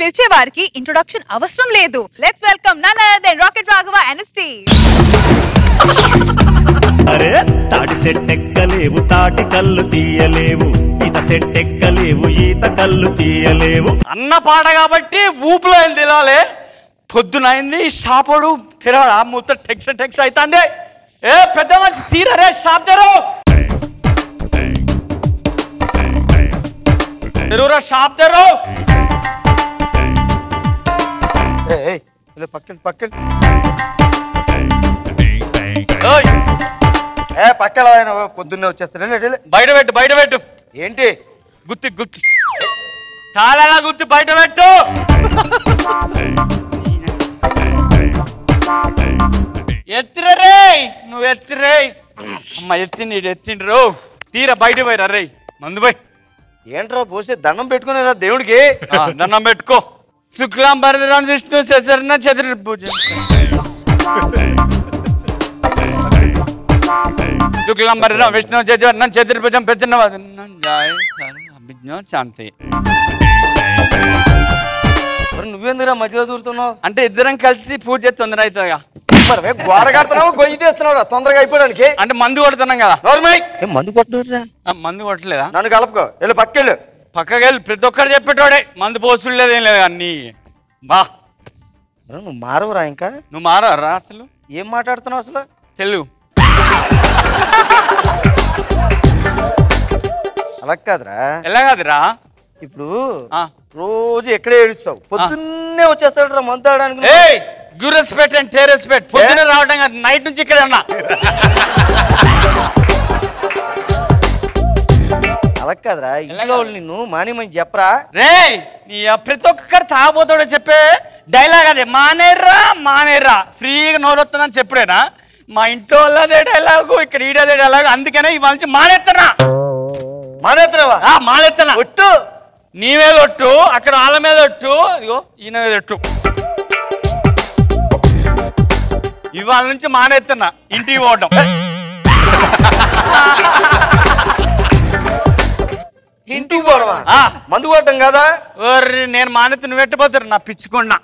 పిలిచే వారికి ఇంట్రొడక్షన్ అవసరం లేదు. Let's welcome none other than Rocket Raghava and his team. అరే తాటి సెట్టెక్కలేవు, తాటి కళ్ళు తీయలేవు, ఈత సెట్టెక్కలేవు, ఈత కళ్ళు తీయలేవు. అన్న పాట కాబట్టి ఊపులో తెలియాలి. పొద్దునైంది షాపుడు తెరవడా మొత్తం టెక్స్ అవుతుంది. ఏ పెద్ద మనిషి తీరరే షాప్ తెరువురా షాప్ తెరు. పక్కన పొద్దున్నే వచ్చేస్తాను. బయట పెట్టు. ఏంటి గుత్తి చాలా గుత్తి బయట పెట్టు. ఎత్తిరే నువ్వు ఎత్తిరే. అమ్మ ఎత్తిండ్రు తీరా బయట పోయిరా రే. మందు పోయి ఏంట్రా పోసి దండం పెట్టుకునేరా దేవుడికి. దండం పెట్టుకో. శుక్లాం భరద్రం విష్ణు శశరణ చతుర్భుజ శుక్లాం భరద్రం విష్ణు శశరణ చతుర్భుజం అభిజ్ఞ శాంతి. నువ్వెందుకురా మధ్యలో దూరుతున్నావు? అంటే ఇద్దరం కలిసి పూజ తొందర అవుతుందిగా. మరి గోడ కడుతున్నావు, గొయ్యి తీస్తున్నావు తొందరగా అయిపోవడానికి. అంటే మందు కొడుతున్నాం కదా. మందు కొట్టరా? మందు కొట్టలేదా? నన్ను కలపకో. వెళ్ళి పక్కకెళ్ళు. పక్కకి వెళ్ళి ప్రతి ఒక్కరు చెప్పేటోడే. మందు పోసులు లేదేం లేదు అన్ని. బా నువ్వు మారవురా? ఇంకా నువ్వు మారా అసలు? ఏం మాట్లాడుతున్నావు అసలు? తెలుగు అలా కాదురా. ఎలా కాదురా? ఇప్పుడు రోజు ఎక్కడే ఏడుస్తావు, పొద్దున్నే వచ్చేస్తాడు రా మందు తాగడానికి. Give respect and take respect. పొద్దున్నే రావడం కాదు, నైట్ నుంచి ఇక్కడ ఉన్నా. అలా కాదురా, ఇంట్లో నిన్ను మానేమని చెప్పరా? రే నీ ప్రతి ఒక్కరు తాగబోతాడో చెప్పే డైలాగ్ అదే. మానేర్రా ఫ్రీగా నోరొస్తుందని చెప్పుడేనా? మా ఇంట్లో అదే డైలాగు, ఇక్కడ ఈడదే డైలాగు. అందుకనే ఇవాళ నుంచి మానేస్తున్నా. మానేస్తున్నా. ఒట్టు నీ మీద ఒట్టు, అక్కడ వాళ్ళ మీద ఒట్టు, ఇదిగో ఈయన మీద ఒట్టు. ఇవాళ నుంచి మానేస్తున్నా. ఇంటికి పోవడం. ఇంటికి పోవడమా? మందు కొట్టడం కదా. నేను మానేత్తు నువ్వు ఎట్టిపోతారు నా పిచ్చుకున్నా.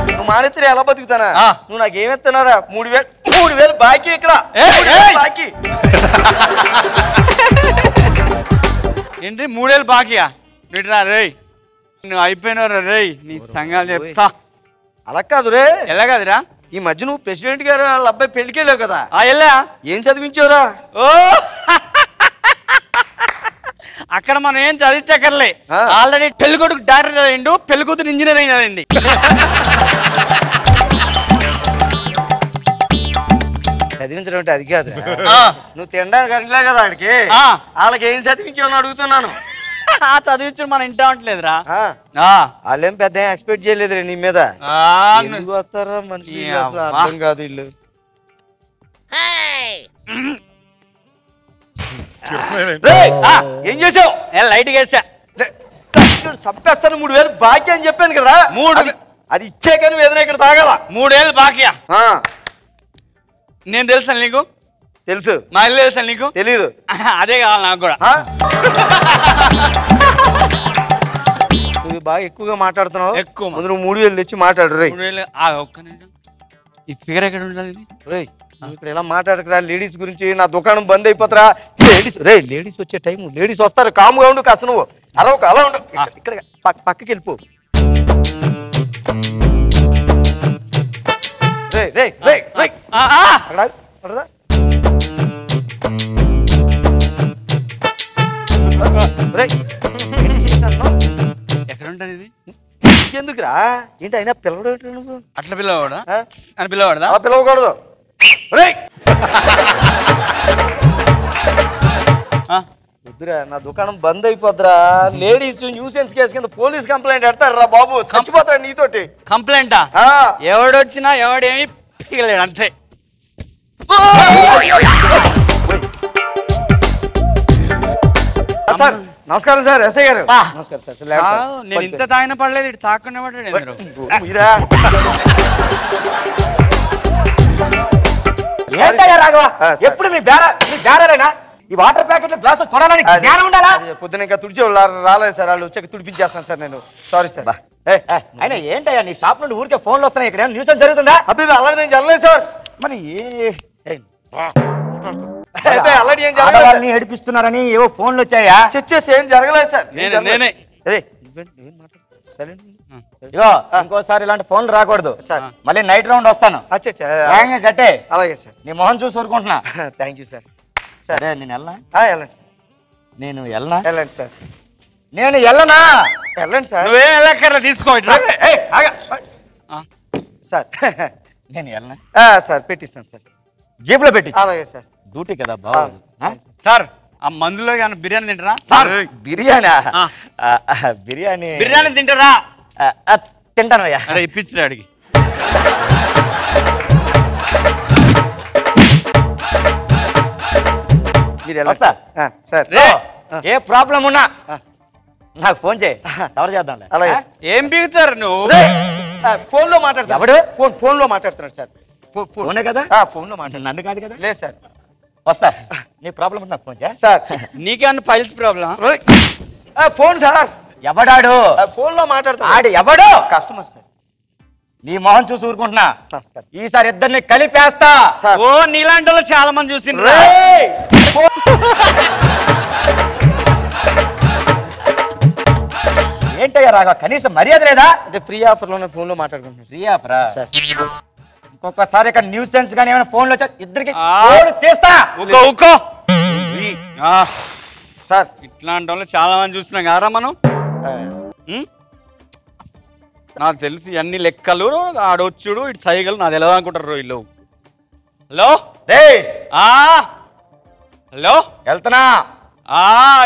నువ్వు మానేస్తే ఎలా బతుకుతానా? నువ్వు నాకు ఏమెత్తున్నారా? 3000 బాకీ ఇక్కడ. బాకీ ఏంటి 3000 బాకీయా? రా రే, నువ్వు అయిపోయినరా రే, నీ సంగతి చెప్తా. అలా కాదు రే. ఎలా కాదురా? ఈ మధ్య నువ్వు ప్రెసిడెంట్ గారు వాళ్ళ అబ్బాయి పెళ్లికి వెళ్ళావు కదా. వెళ్ళా. ఏం చదివించావురా? ఓ అక్కడ మనం ఏం చదివించక్కర్లే. ఆల్రెడీ పెళ్లి కొడుకు డాక్టర్ అయిండు, పెళ్లి కూతురు ఇంజనీర్ అయింది. చదివించడం అంటే అది కాదు. నువ్వు తినడానికి అడిగిలే కదా ఆడికి. వాళ్ళకి ఏం చదివించావు అడుగుతున్నాను. చదివించడం మనం ఇంటా ఉంటలేదురా. వాళ్ళేం పెద్ద ఎక్స్పెక్ట్ చేయలేదు నీ మీద. ఎందుకు వస్తారా మనిషి అర్థం కాదు వీళ్ళు. ఏం చేసావు? లైట్ వేసా. చంపేస్తాను. 3000 బాకీ అని చెప్పాను కదరా. అది ఇచ్చాక నువ్వు ఏదైనా ఇక్కడ తాగాల. 3000 బాకీయా? నేను తెలుసా నీకు? తెలుసు. మా ఇల్లు తెలుసా నీకు? తెలీదు. అదే కావాలి నాకు కూడా. నువ్వు బాగా ఎక్కువగా మాట్లాడుతున్నావు. ఎక్కువ నువ్వు 3000 తెచ్చి మాట్లాడు రే. 3000 ఒక్క నిమిషం. ఈ ఫిగర్ ఎక్కడ ఉండాలి? రేయ్ ఇక్కడ ఎలా మాట్లాడకరా లేడీస్ గురించి. నా దుకాణం బంద్ అయిపోతారా? లేడీస్ వచ్చే టైం. లేడీస్ వస్తారు, కాముగా ఉండు కాస్త. నువ్వు అలా ఉండు. ఇక్కడ పక్కకి వెళ్ళిపో. ఎక్కడ ఉంటది ఇది? ఎందుకురా? ఏంటి అయినా పిలవడం నువ్వు? అట్లా పిలవడా అని పిలవడదా? పిలవకూడదు. వద్దురా, నా దుకాణం బంద్ అయిపోద్దురా. లేడీస్ న్యూసెన్స్ కేసు కింద పోలీస్ కంప్లైంట్ పెడతారు రా బాబు. చచ్చిపోతాడు నీతోటి. కంప్లైంటా? ఎవడొచ్చినా ఎవడేమి పీగలేడు అంతే. సార్ నమస్కారం సార్. ఎస్ఐ గారు నమస్కారం సార్. నేను ఇంత తాగిన పడలేదు, ఇటు తాకుండా పడ్డాడు. రాఘవ ఎప్పుడు మీ బేరేనా? ఈ వాటర్ ప్యాకెట్ గ్లాస్ కొనాలని జ్ఞానం ఉండాలా? పొద్దున ఇంకా తుడిచి రాలేదు సార్, వాళ్ళు వచ్చాక తుడిపించేస్తాను సార్ నేను. Sorry sir. అయినా ఏంటయ్యా నీ షాప్ నుండి ఊరికే ఫోన్లు వస్తున్నాయి, ఇక్కడ న్యూస్ జరుగుతుందా? అబ్బాయి అలాంటి నేను జరగలేదు సార్. మరి అలాంటి ఏం వాళ్ళని ఏడిపిస్తున్నారని ఏవో ఫోన్లు వచ్చాయా? చచ్చేసి ఏం జరగలేదు సార్. నేనే ఇగో ఇంకోసారి ఇలాంటి ఫోన్లు రాకూడదు. మళ్ళీ నైట్ రౌండ్ వస్తాను. కట్టే. అలాగే సార్. నీ మొహం చూసి ఊరుకుంటున్నా. Thank you sir. సరే నేను వెళ్ళనా? వెళ్ళండి సార్. నేను వెళ్ళనా? వెళ్ళండి సార్. నేను వెళ్ళనా? వెళ్ళండి సార్. నువ్వేం వెళ్ళక్కర్లే, తీసుకో సార్. నేను వెళ్ళనా? సార్ పెట్టిస్తాను సార్. జేబులో పెట్టి. అలాగే సార్. డ్యూటీ కదా బాగుంది సార్. ఆ మందులో కానీ బిర్యానీ తింటారా? బిర్యానీ బిర్యానీ బిర్యానీ తింటారా? తింటాను అయ్యా. అరే ఇప్పించరా అడిగి. వస్తా సార్. ఏ ప్రాబ్లం ఉన్నా నాకు ఫోన్ చేయి, కవర్ చేద్దాం. అలాగే. ఏం బిగుతారు నువ్వు? ఫోన్ లో మాట్లాడతా. ఎవడు? ఫోన్ లో మాట్లాడుతున్నాడు సార్. ఫోనే కదా? ఫోన్ లో మాట్లాడు. నన్ను కాదు కదా? లేదు సార్. వస్తా. నీ ప్రాబ్లం నాకు ఫోన్ చేయ సార్. నీకేమన్నా ఫైల్స్ ప్రాబ్లం? Phone sir. ఎవడాడు? ఫోన్ లో మాట్లాడతా. ఆడు ఎవడు? Customer sir. నీ మొహం చూసి ఊరుకుంటున్నా. ఈసారి ఇద్దరిని కలిపేస్తా. ఓ నీలాంటి వాళ్ళు చాలా మంది చూసిండ్రు. ఏంటయ్యా రాఘవ, కనీసం మర్యాద లేదా? అంటే ఫ్రీ ఆఫర్ లోనే ఫోన్ లో మాట్లాడుకుంటున్నాను. ఫ్రీ ఆఫరా? ఇంకొకసారి ఇక్కడ న్యూస్ సెన్స్ కానీ ఏమైనా ఫోన్లు వచ్చా ఇద్దరికి తీస్తా. సార్ ఇట్లాంటి వాళ్ళు చాలా మంది చూస్తున్నాం కారా మనం. నాకు తెలిసి అన్ని లెక్కలు ఆడొచ్చుడు ఇటు సైగలు నాకు తెలియదు అనుకుంటారు వీళ్ళు. హలో హలో వెళ్తున్నా.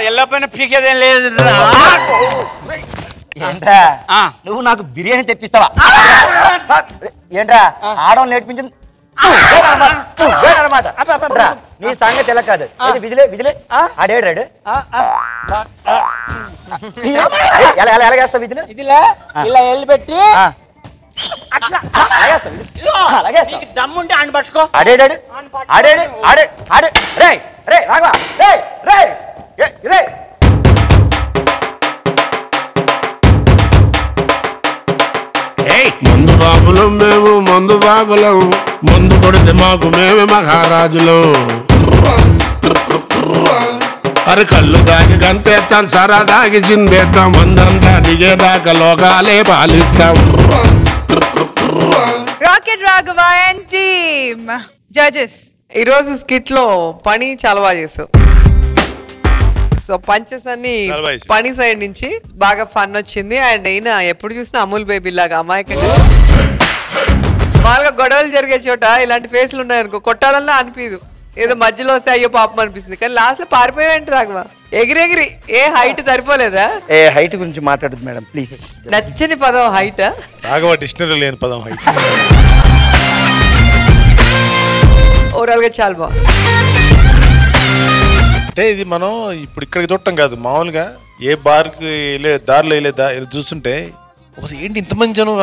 వెళ్ళకపోయినా పీకేదేం లేదు. ఏంట్రా నువ్వు నాకు బిర్యానీ తెప్పిస్తావా? ఏంట్రా ఆడవాళ్ళు నేర్పించింది అనమాట. నీ సంగతి ఎలా కాదు. విజిలే విజిలే ఆడేడాడు. ఎలాగేస్తావు విజిలే? ఇదిలా ఇలా వెళ్ళి పెట్టి దమ్ముంటే ఆయన పట్టుకో. ఆడేడాడు ఆడేడు ఆడే ఆడే. రే రే రాఘవ రే రే రే. మందు బాబులం మేము, మందు బాబులం, మందు కొడితే మాకు మేమే మహారాజులం. అరే కళ్ళు దాగి గంతేస్తాం, సరా దాగి చిందేస్తాం, మందంతా దిగేదాకా లోకాలే పాలిస్తాం. Rocket Raghava and team judges. ఈరోజు స్కిట్ లో పని చాలా బాగా చేసావు. సో పంచెస్ అన్ని పని సైడ్ నుంచి బాగా ఫన్ వచ్చింది. అండ్ అయినా ఎప్పుడు చూసినా అమూల్ బేబీ లాగా అమాయకంగా బాగా గొడవలు జరిగే చోట ఇలాంటి ఫేస్లు ఉన్నాయనుకో కొట్టాలన్నా అనిపించదు. ఏదో మధ్యలో వస్తే అయ్యో పాపం అనిపిస్తుంది. కానీ లాస్ట్ లో పారిపోయావంటే రాఘవ ఎగిరెగిరి. ఏ హైట్ సరిపోలేదా? ఏ హైట్ గురించి మాట్లాడదు మేడం ప్లీజ్. నచ్చని పదం హైట్. రాఘవ డిక్షనరీ లేని పదం హైట్. ఓవరాల్ గా చాలా బాగుంది. అంటే ఇది మనం ఇప్పుడు ఇక్కడికి చూడటం కాదు, మామూలుగా ఏ బార్కి వెళ్ళే దారిలో వెళ్ళే చూస్తుంటే ఒకసారి ఏంటి ఇంతమంది జనం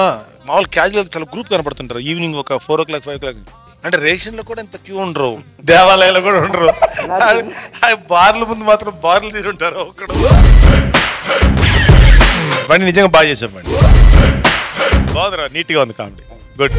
మామూలు క్యాజువల్ చాలా గ్రూప్ కనపడుతుంటారు. ఈవినింగ్ ఒక 4 o'clock 5 o'clock. అంటే రేషన్ లో కూడా ఇంత క్యూ ఉండరు, దేవాలయాలు కూడా ఉండరు. బార్ల ముందు మాత్రం బార్లు తీరు ఉంటారు. ఒకడు బండి నిజంగా బాగా చేసాం. బండి బాగుందిరా, నీట్గా ఉంది కామెడీ. గుడ్.